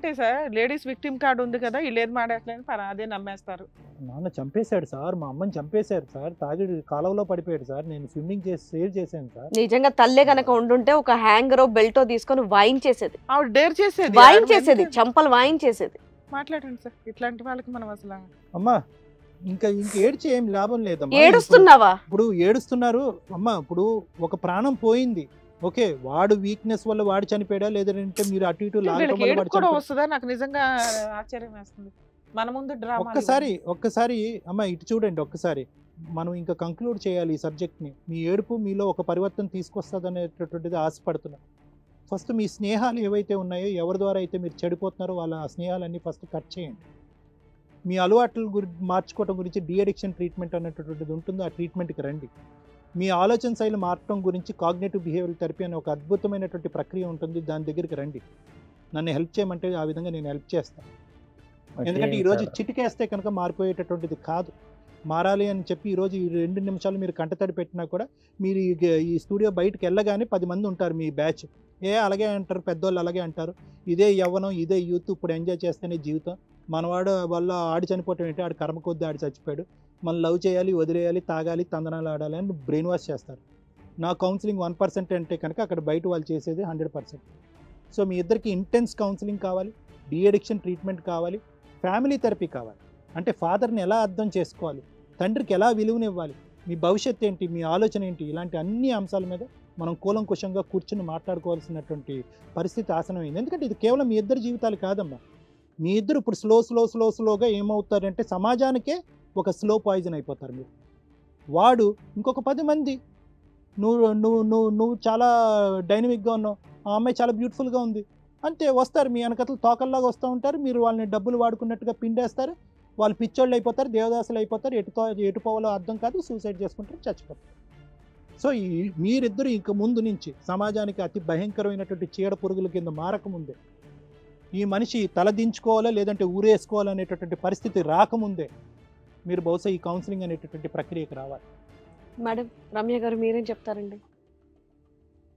అంతే sir, ladies victim card ఉంది కదా, వీళ్ళు ఏది మాట్లాడలేని అదే నమ్మేస్తారు. నాన్న చంపేశాడు సార్, మా అమ్మని చంపేశారు సార్, తాగి కాలువలో పడిపోయాడు సార్, నేను స్విమ్మింగ్ చేసి సేవ్ చేశాను సార్. నిజంగా తల్లే కనుక ఉండుంటే ఒక హ్యాంగరో బెల్టో తీసుకొని వాయించేసేది, ఆవిడ డేర్ చేసేది, వాయించేసేది, చంపలు వాయించేసేది. మాట్లాడండి సార్, ఇట్లాంటి వాళ్ళకి మనం అసలు అమ్మా ఇంకా ఏడ్చి ఏం లాభం లేదమ్మా. ఏడుస్తున్నావా? ఇప్పుడు ఏడుస్తున్నారు అమ్మా, ఇప్పుడు ఒక ప్రాణం పోయింది, ఓకే, వాడు వీక్నెస్ వల్ల వాడు చనిపోయాడా లేదంటే మీరు అటు ఇటు కూడా వస్తుందా? నాకు నిజంగా ఆశ్చర్యం వేస్తుంది. మన ముందు డ్రామా. ఒక్కసారి అమ్మా ఇటు చూడండి, ఒక్కసారి మనం ఇంకా కంక్లూడ్ చేయాలి ఈ సబ్జెక్ట్ని. మీ ఏడుపు మీలో ఒక పరివర్తన తీసుకొస్తుంది అనేటటువంటిది ఆశపడుతున్నా. ఫస్ట్ మీ స్నేహాలు ఏవైతే ఉన్నాయో, ఎవరి ద్వారా అయితే మీరు చెడిపోతున్నారో వాళ్ళ ఆ స్నేహాలన్నీ ఫస్ట్ కట్ చేయండి. మీ అలవాట్ల మార్చుకోవడం గురించి డీఅడిక్షన్ ట్రీట్మెంట్ అనేటటువంటిది ఉంటుందో ఆ ట్రీట్మెంట్కి రండి. మీ ఆలోచన శైలి మార్చడం గురించి కాగ్నేటివ్ బిహేవియర్ థెరపీ అనే ఒక అద్భుతమైనటువంటి ప్రక్రియ ఉంటుంది, దాని దగ్గరికి రండి. నన్ను హెల్ప్ చేయమంటే ఆ విధంగా నేను హెల్ప్ చేస్తాను. ఎందుకంటే ఈరోజు చిటికేస్తే కనుక మారిపోయేటటువంటిది కాదు. మారాలి అని చెప్పి ఈరోజు ఈ 2 నిమిషాలు మీరు కంటతడి పెట్టినా కూడా మీరు ఈ స్టూడియో బయటకు వెళ్ళగానే 10 మంది ఉంటారు మీ బ్యాచ్. అలాగే అంటారు, పెద్దోళ్ళు అలాగే అంటారు, ఇదే యవ్వనం, ఇదే యూత్, ఇప్పుడు ఎంజాయ్ చేస్తేనే జీవితం, మనవాడు వల్ల ఆడి చనిపోవటం ఏంటి, ఆడి కర్మ కొద్దీ ఆడి చచ్చిపోయాడు, మనం లవ్ చేయాలి, వదిలేయాలి, తాగాలి, తందనాలు ఆడాలి అని బ్రెయిన్ వాష్ చేస్తారు. నా కౌన్సిలింగ్ 1% అంటే కనుక అక్కడ బయట వాళ్ళు చేసేది 100%. సో మీ ఇద్దరికి ఇంటెన్స్ కౌన్సిలింగ్ కావాలి, డీఅడిక్షన్ ట్రీట్మెంట్ కావాలి, ఫ్యామిలీ థెరపీ కావాలి. అంటే ఫాదర్ని ఎలా అర్థం చేసుకోవాలి, తండ్రికి ఎలా విలువనివ్వాలి, మీ భవిష్యత్తు ఏంటి, మీ ఆలోచన ఏంటి, ఇలాంటి అన్ని అంశాల మీద మనం కూలంకుషంగా కూర్చుని మాట్లాడుకోవాల్సినటువంటి పరిస్థితి ఆసనమైంది. ఎందుకంటే ఇది కేవలం మీ ఇద్దరు జీవితాలు కాదమ్మా. మీ ఇద్దరు ఇప్పుడు స్లోగా ఏమవుతారంటే సమాజానికే ఒక స్లో పాయిజన్ అయిపోతారు మీరు. వాడు ఇంకొక 10 మంది, నువ్వు చాలా డైనమిక్గా ఉన్నావు, ఆ అమ్మాయి చాలా బ్యూటిఫుల్గా ఉంది అంతే, వస్తారు మీ వెనకతలు తోకల్లాగా వస్తూ ఉంటారు, మీరు వాళ్ళని డబ్బులు వాడుకున్నట్టుగా పిండేస్తారు, వాళ్ళు పిచ్చోళ్ళు అయిపోతారు, దేవదాసులు అయిపోతారు, ఎటు పోవాలో అర్థం కాదు, సూసైడ్ చేసుకుంటారు, చచ్చిపోతారు. సో మీరిద్దరు ఇంక ముందు నుంచి సమాజానికి అతి భయంకరమైనటువంటి చీడ పురుగుల కింద మారకముందే, ఈ మనిషి తలదించుకోవాలా లేదంటే ఊరేసుకోవాలనేటటువంటి పరిస్థితి రాకముందే మీరు బహుశా ఈ కౌన్సిలింగ్ అనేటటువంటి ప్రక్రియకు రావాలి. మేడం రమ్య గారు మీరేం చెప్తారండి?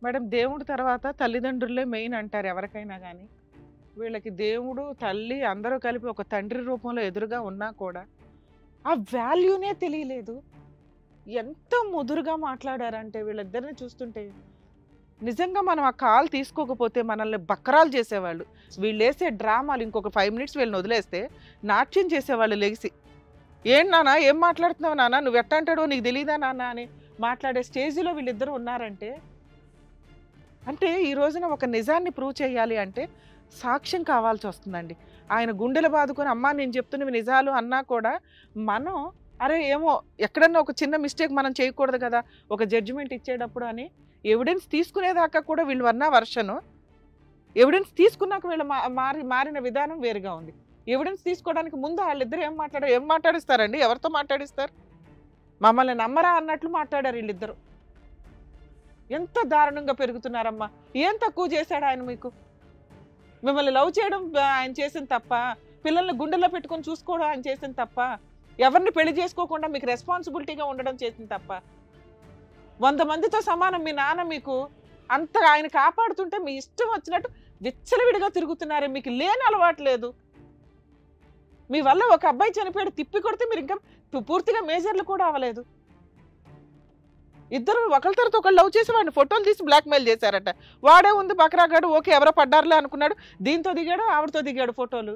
మేడం, దేవుడి తర్వాత తల్లిదండ్రులే మెయిన్ అంటారు ఎవరికైనా కానీ. వీళ్ళకి దేవుడు, తల్లి అందరూ కలిపి ఒక తండ్రి రూపంలో ఎదురుగా ఉన్నా కూడా ఆ వాల్యూనే తెలియలేదు. ఎంత ముదురుగా మాట్లాడారంటే వీళ్ళిద్దరిని చూస్తుంటే నిజంగా మనం ఆ కాల్ తీసుకోకపోతే మనల్ని బక్కరాలు చేసేవాళ్ళు. వీళ్ళు వేసే డ్రామాలు ఇంకొక 5 మినిట్స్ వీళ్ళని వదిలేస్తే నాట్యం చేసేవాళ్ళు లెగిసి, ఏం నాన్న ఏం మాట్లాడుతున్నావు నాన్న, నువ్వు ఎట్ట అంటాడో నీకు తెలియదా నాన్న అని మాట్లాడే స్టేజ్లో వీళ్ళిద్దరూ ఉన్నారంటే, అంటే ఈ రోజున ఒక నిజాన్ని ప్రూవ్ చేయాలి అంటే సాక్ష్యం కావాల్సి వస్తుందండి. ఆయన గుండెలు బాదుకొని అమ్మా నేను చెప్తున్నవి నిజాలు అన్నా కూడా మనం అరే ఏమో ఎక్కడన్నా ఒక చిన్న మిస్టేక్ మనం చేయకూడదు కదా ఒక జడ్జిమెంట్ ఇచ్చేటప్పుడు అని ఎవిడెన్స్ తీసుకునేదాకా కూడా వీళ్ళు అన్న వర్షను, ఎవిడెన్స్ తీసుకున్నాక వీళ్ళు మారిన విధానం వేరుగా ఉంది. ఎవిడెన్స్ తీసుకోవడానికి ముందు వాళ్ళిద్దరు ఏం మాట్లాడిస్తారండి, ఎవరితో మాట్లాడిస్తారు? మమ్మల్ని నమ్మరా అన్నట్లు మాట్లాడారు వీళ్ళిద్దరు. ఎంత దారుణంగా పెరుగుతున్నారమ్మా. ఏం తక్కువ చేశాడు ఆయన మీకు? మిమ్మల్ని లవ్ చేయడం ఆయన చేసిన తప్ప, పిల్లల్ని గుండెల్లో పెట్టుకొని చూసుకోవడం ఆయన చేసిన తప్ప, ఎవరిని పెళ్లి చేసుకోకుండా మీకు రెస్పాన్సిబిలిటీగా ఉండడం చేసిన తప్ప. 100 మందితో సమానం మీ నాన్న మీకు అంత ఆయన కాపాడుతుంటే మీ ఇష్టం వచ్చినట్టు విచ్చలవిడిగా తిరుగుతున్నారే, మీకు లేని అలవాటు లేదు. మీ వల్ల ఒక అబ్బాయి చనిపోయాడు, తిప్పి కొడితే మీరు ఇంకా పూర్తిగా మేజర్లు కూడా అవ్వలేదు. ఇద్దరు ఒకరి తర్వాత ఒకళ్ళు లవ్ చేసి వాడిని ఫోటోలు తీసి బ్లాక్మెయిల్ చేశారట. వాడే ఉంది బకరాగాడు, ఓకే ఎవరో పడ్డారులే అనుకున్నాడు, దీంతో దిగాడు ఆవిడతో దిగాడు ఫోటోలు.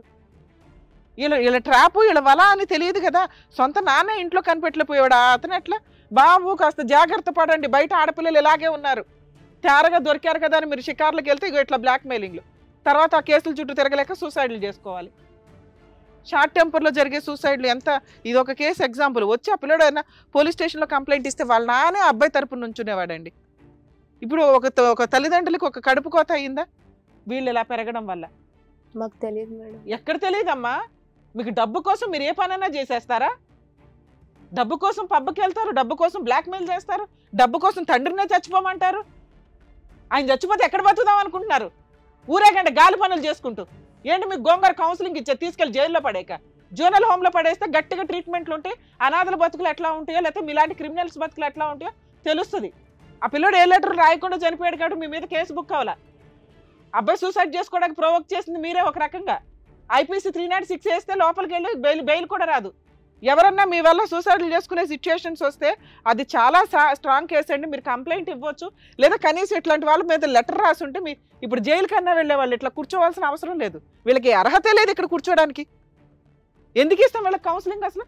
వీళ్ళ ట్రాపు వీళ్ళ వల అని తెలియదు కదా, సొంత నాన్న ఇంట్లో కనిపెట్టలేకపోయాడు. అతను ఎట్లా బాబు కాస్త జాగ్రత్త పడండి, బయట ఆడపిల్లలు ఇలాగే ఉన్నారు, తేరగా దొరికారు కదా అని మీరు షికార్లకు వెళ్తే ఇట్లా బ్లాక్మెయిలింగ్లు, తర్వాత ఆ కేసుల చుట్టూ తిరగలేక సూసైడ్లు చేసుకోవాలి. షార్ట్ టెంపర్లో జరిగే సూసైడ్లు ఎంత, ఇది ఒక కేసు ఎగ్జాంపుల్. వచ్చి ఆ పిల్లడు అయినా పోలీస్ స్టేషన్లో కంప్లైంట్ ఇస్తే వాళ్ళ నానే అబ్బాయి తరపున నుంచునేవాడండి. ఇప్పుడు ఒక తల్లిదండ్రులకు ఒక కడుపు కోత అయిందా వీళ్ళు ఇలా పెరగడం వల్ల? మాకు తెలియదు మేడం. ఎక్కడ తెలియదమ్మా, మీకు డబ్బు కోసం మీరు ఏ పనైనా చేసేస్తారా? డబ్బు కోసం పబ్కి వెళ్తారు, డబ్బు కోసం బ్లాక్మెయిల్ చేస్తారు, డబ్బు కోసం తండ్రినే చచ్చిపోమంటారు. ఆయన చచ్చిపోతే ఎక్కడ బతుకుదాం అనుకుంటున్నారు? ఊరేగండి గాలి పనులు చేసుకుంటూ. ఏంటి మీకు గోంగూర కౌన్సిలింగ్ ఇచ్చే తీసుకెళ్ళి జైల్లో పడేక, జోనల్ హోమ్లో పడేస్తే గట్టిగా ట్రీట్మెంట్లు ఉంటాయి, అనాథల బతుకులు ఎట్లా ఉంటాయో లేకపోతే మీలాంటి క్రిమినల్స్ బతుకులు ఎట్లా ఉంటాయో తెలుస్తుంది. ఆ పిల్లడు ఏ లెటర్ రాయకుండా చనిపోయాడు కాబట్టి మీ మీద కేసు బుక్ అవ్వాలా? అబ్బాయి సూసైడ్ చేసుకోవడానికి ప్రొవోక్ చేసింది మీరే ఒక రకంగా. ఐపీసీ 306 వేస్తే లోపలికి వెళ్ళి బెయిల్ కూడా రాదు. ఎవరన్నా మీ వల్ల సూసైడ్లు చేసుకునే సిచ్యుయేషన్స్ వస్తే అది చాలా స్ట్రాంగ్ కేసు అండి. మీరు కంప్లైంట్ ఇవ్వచ్చు, లేదా కనీసం ఇట్లాంటి వాళ్ళ మీద లెటర్ రాసి ఉంటే మీ ఇప్పుడు జైలు కన్నా వెళ్ళే వాళ్ళు ఇట్లా కూర్చోవలసిన అవసరం లేదు. వీళ్ళకి అర్హత లేదు ఇక్కడ కూర్చోడానికి. ఎందుకు ఇస్తాం వీళ్ళకి కౌన్సిలింగ్ అసలు?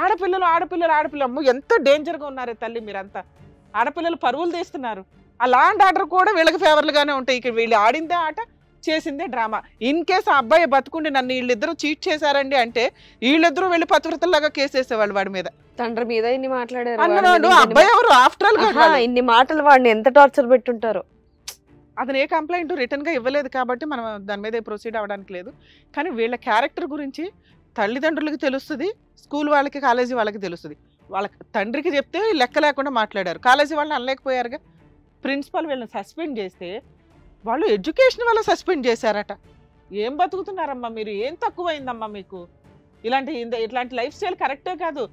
ఆడపిల్లలు ఎంత డేంజర్గా ఉన్నారే తల్లి మీరంతా. ఆడపిల్లలు పరువులు తీస్తున్నారు. ఆ లా అండ్ ఆర్డర్ కూడా వీళ్ళకి ఫేవర్లుగానే ఉంటాయి. ఇక్కడ వీళ్ళు ఆడిందే ఆట, చేసిందే డ్రామా. ఇన్ కేసు ఆ అబ్బాయి బతుకుండి నన్ను వీళ్ళిద్దరూ చీట్ చేశారండి అంటే వీళ్ళిద్దరూ వెళ్ళి పతివ్రతల్లాగా కేసేసేవాళ్ళు వాడి మీద. తండ్రి మీద ఇన్ని మాట్లాడారు. అబ్బాయి ఎవరు ఆఫ్టర్ ఆల్ ఇన్ని మాటలు వాడిని ఎంత టార్చర్ పెట్టుంటారు. అతను ఏ కంప్లైంట్ రిటర్న్గా ఇవ్వలేదు కాబట్టి మనం దాని మీద ప్రొసీడ్ అవ్వడానికి లేదు. కానీ వీళ్ళ క్యారెక్టర్ గురించి తల్లిదండ్రులకి తెలుస్తుంది, స్కూల్ వాళ్ళకి కాలేజీ వాళ్ళకి తెలుస్తుంది. వాళ్ళ తండ్రికి చెప్తే లెక్క లేకుండా మాట్లాడారు, కాలేజీ వాళ్ళని అనలేకపోయారుగా. ప్రిన్సిపల్ వీళ్ళని సస్పెండ్ చేస్తే వాళ్ళు ఎడ్యుకేషన్ వల్ల సస్పెండ్ చేశారట. ఏం బతుకుతున్నారమ్మా మీరు? ఏం తక్కువైందమ్మా మీకు? ఇట్లాంటి లైఫ్ స్టైల్ కరెక్టే కాదు.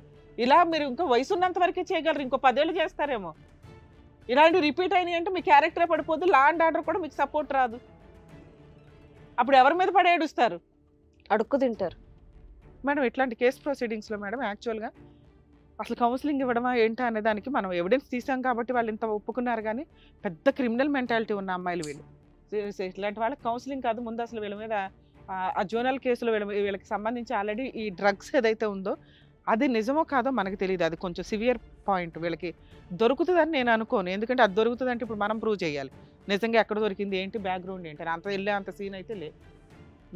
ఇలా మీరు ఇంకా వయసు ఉన్నంత వరకే చేయగలరు, ఇంకో 10 ఏళ్ళు చేస్తారేమో. ఇలాంటివి రిపీట్ అయినాయి అంటే మీ క్యారెక్టరే పడిపోద్దు, లా అండ్ ఆర్డర్ కూడా మీకు సపోర్ట్ రాదు. అప్పుడు ఎవరి మీద పడి ఏడుస్తారు? అడుక్కు తింటారు. మేడం ఇట్లాంటి కేసు ప్రొసీడింగ్స్లో మేడం యాక్చువల్గా అసలు కౌన్సిలింగ్ ఇవ్వడమా ఏంటా అనే దానికి మనం ఎవిడెన్స్ తీసాం కాబట్టి వాళ్ళు ఇంత ఒప్పుకున్నారు. కానీ పెద్ద క్రిమినల్ మెంటాలిటీ ఉన్న అమ్మాయిలు వీళ్ళు. ఇట్లాంటి వాళ్ళకి కౌన్సిలింగ్ కాదు, ముందు అసలు వీళ్ళ మీద ఆ జోనల్ కేసులో వీళ్ళకి సంబంధించి ఆల్రెడీ ఈ డ్రగ్స్ ఏదైతే ఉందో అది నిజమో కాదో మనకు తెలియదు. అది కొంచెం సివియర్ పాయింట్. వీళ్ళకి దొరుకుతుందని నేను అనుకోను. ఎందుకంటే అది దొరుకుతుందంటే ఇప్పుడు మనం ప్రూవ్ చేయాలి నిజంగా ఎక్కడ దొరికింది, ఏంటి బ్యాక్గ్రౌండ్ ఏంటి. అంత వెళ్ళే అంత సీన్ అయితే లేదు.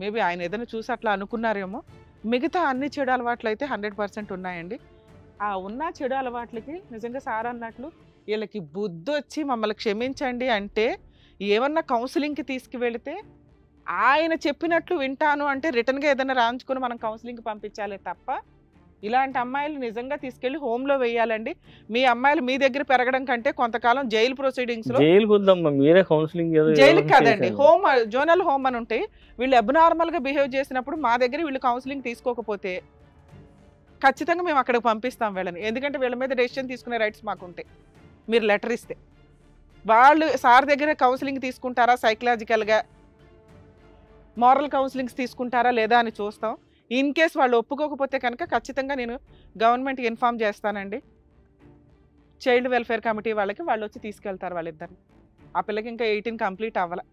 మేబీ ఆయన ఏదైనా చూసి అట్లా అనుకున్నారేమో. మిగతా అన్ని చెడు అలవాట్లు అయితే 100% ఉన్నాయండి. ఆ ఉన్న చెడు అలవాట్లకి నిజంగా సార్ అన్నట్లు వీళ్ళకి బుద్ధి వచ్చి మమ్మల్ని క్షమించండి అంటే ఏమన్నా కౌన్సిలింగ్కి తీసుకువెళితే ఆయన చెప్పినట్లు వింటాను అంటే రిటర్న్గా ఏదైనా రాయించుకొని మనం కౌన్సిలింగ్కి పంపించాలి తప్ప ఇలాంటి అమ్మాయిలు నిజంగా తీసుకెళ్లి హోమ్లో వేయాలండి. మీ అమ్మాయిలు మీ దగ్గర పెరగడం కంటే కొంతకాలం జైలు ప్రొసీడింగ్స్లో, జైలుకి కాదండి హోమ్, జోనల్ హోమ్ అని ఉంటాయి. వీళ్ళు అబ్నార్మల్గా బిహేవ్ చేసినప్పుడు మా దగ్గర వీళ్ళు కౌన్సిలింగ్ తీసుకోకపోతే ఖచ్చితంగా మేము అక్కడికి పంపిస్తాం వీళ్ళని. ఎందుకంటే వీళ్ళ మీద డెసిషన్ తీసుకునే రైట్స్ మాకు ఉంటాయి. మీరు లెటర్ ఇస్తే వాళ్ళు సార్ దగ్గర కౌన్సిలింగ్ తీసుకుంటారా, సైకలాజికల్గా మారల్ కౌన్సిలింగ్స్ తీసుకుంటారా లేదా అని చూస్తాం. ఇన్ కేస్ వాళ్ళు ఒప్పుకోకపోతే కనుక ఖచ్చితంగా నేను గవర్నమెంట్కి ఇన్ఫామ్ చేస్తానండి. చైల్డ్ వెల్ఫేర్ కమిటీ వాళ్ళకి వాళ్ళు వచ్చి తీసుకెళ్తారు వాళ్ళిద్దరిని. ఆ పిల్లకి ఇంకా 18 కంప్లీట్ అవ్వాలి.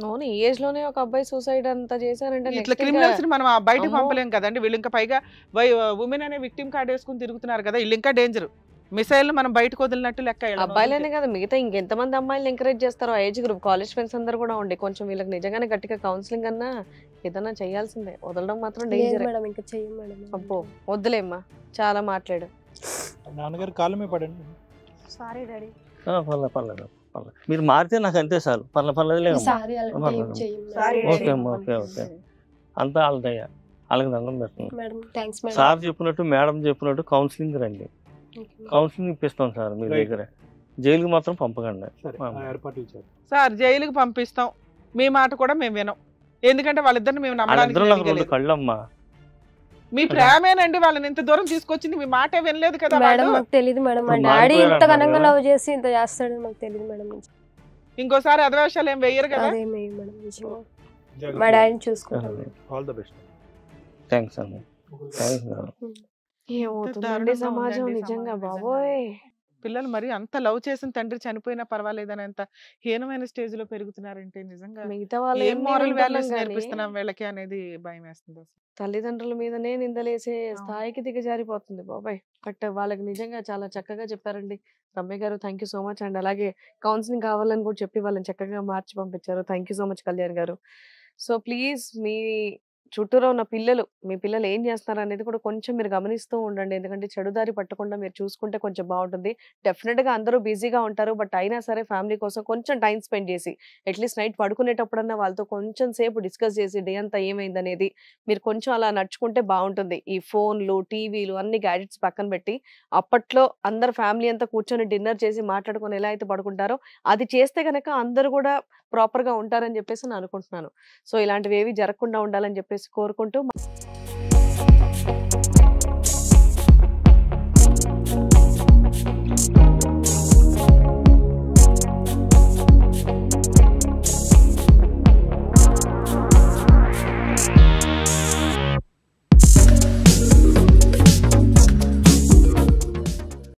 అవును, ఈ ఏజ్ లోనే ఒక అబ్బాయి సూసైడ్ అంతా చేశారంటే ఇట్లా క్రిమినల్స్ ని మనం బయటకు పంపలేం కదండి. వీళ్ళు ఇంకా పైగా ఉమెన్ అనే విక్టిమ్ కార్డ్ వేసుకుని తిరుగుతున్నారు కదా, వీళ్ళు ఇంకా డేంజర్. మిసైల్ మనం బయటకు వదిలినట్టు లెక్క. అబ్బాయిలనే కదా మిగతా ఇంకెంతమంది అమ్మాయిలు ఎంకరేజ్ చేస్తారో ఆ ఏజ్ గ్రూప్, కాలేజ్ ఫ్రెండ్స్ అందరు కూడా ఉండే. కొంచెం వీళ్ళకి నిజంగానే గట్టిగా కౌన్సిలింగ్ అన్నా ఏదన్నా చేయాల్సిందే. వదలడం మాత్రం డేంజర్. అబ్బో వద్దులేమ్మా, చాలా మాట్లాడు. నాన్నగారు కాలమే పడండి. Sorry daddy. పర్లేదు మీరు మారితే నాకు అంతే చాలు. పర్లేదు ఓకే అమ్మా, ఓకే ఓకే అంతా వాళ్ళదయ్యా, వాళ్ళకి దండం పెడుతున్నాను. సార్ చెప్పినట్టు మేడం చెప్పినట్టు కౌన్సిలింగ్ రండి, కౌన్సిలింగ్ ఇప్పిస్తాం సార్ మీ దగ్గర. జైలుకి మాత్రం పంపకండి సార్. జైలుకి పంపిస్తాం, మీ మాట కూడా మేము వినం. ఎందుకంటే వాళ్ళిద్దరిని మేము నమ్మడానికి కళ్ళమ్మా. మీ ప్రేమేనండి వాళ్ళని ఇంత దూరం తీసుకొచ్చింది, మీ మాట వినలేదు కదా మేడం. మాకు తెలియదు మేడం, మా డాడీ ఇంత ఘనంగా లవ్ చేసి ఇంత చేస్తాడని మాకు తెలియదు మేడం. ఇంకోసారి అదవేషాలు ఏం వేయరు కదా. మా డాడీని చూసుకుంటాం. All the best. థాంక్స్ అండి. ఏమవుతుందండి సమాజం నిజంగా బాబోయ్. పిల్లలు మరి అంత లవ్ చేసిన తండ్రి చనిపోయినా పర్వాలేదని అంత హీనమైన స్టేజ్ లో పెరుగుతున్నారంటే నిజంగా మిగతా వాళ్ళు ఏం మోరల్ వాల్యూస్ నేర్పిస్తున్నాం వీళ్ళకి అనేది భయం వేస్తుంది. తల్లిదండ్రుల మీదనే నిందలేసే స్థాయికి దిగజారిపోతుంది బాబాయ్. బట్ వాళ్ళకి నిజంగా చాలా చక్కగా చెప్పారండి రమ్య గారు. Thank you so much. And అలాగే కౌన్సిలింగ్ కావాలని కూడా చెప్పి వాళ్ళని చక్కగా మార్చి పంపించారు. Thank you so much Kalyan గారు. సో ప్లీజ్ మీ చుట్టూరా ఉన్న పిల్లలు, మీ పిల్లలు ఏం చేస్తున్నారు అనేది కూడా కొంచెం మీరు గమనిస్తూ ఉండండి. ఎందుకంటే చెడుదారి పట్టకుండా మీరు చూసుకుంటే కొంచెం బాగుంటుంది. డెఫినెట్గా అందరూ బిజీగా ఉంటారు, బట్ అయినా సరే ఫ్యామిలీ కోసం కొంచెం టైం స్పెండ్ చేసి అట్లీస్ట్ నైట్ పడుకునేటప్పుడన్నా వాళ్ళతో కొంచెం సేపు డిస్కస్ చేసి డే అంతా ఏమైంది అనేది మీరు కొంచెం అలా నడుచుకుంటే బాగుంటుంది. ఈ ఫోన్లు, టీవీలు అన్ని గ్యాడ్జెట్స్ పక్కన పెట్టి అప్పట్లో అందరు ఫ్యామిలీ అంతా కూర్చొని డిన్నర్ చేసి మాట్లాడుకొని ఎలా అయితే పడుకుంటారో అది చేస్తే కనుక అందరూ కూడా ప్రాపర్గా ఉంటారని చెప్పేసి నేను అనుకుంటున్నాను. సో ఇలాంటివి ఏవి జరగకుండా ఉండాలని చెప్పేసి కోరుకుంటూ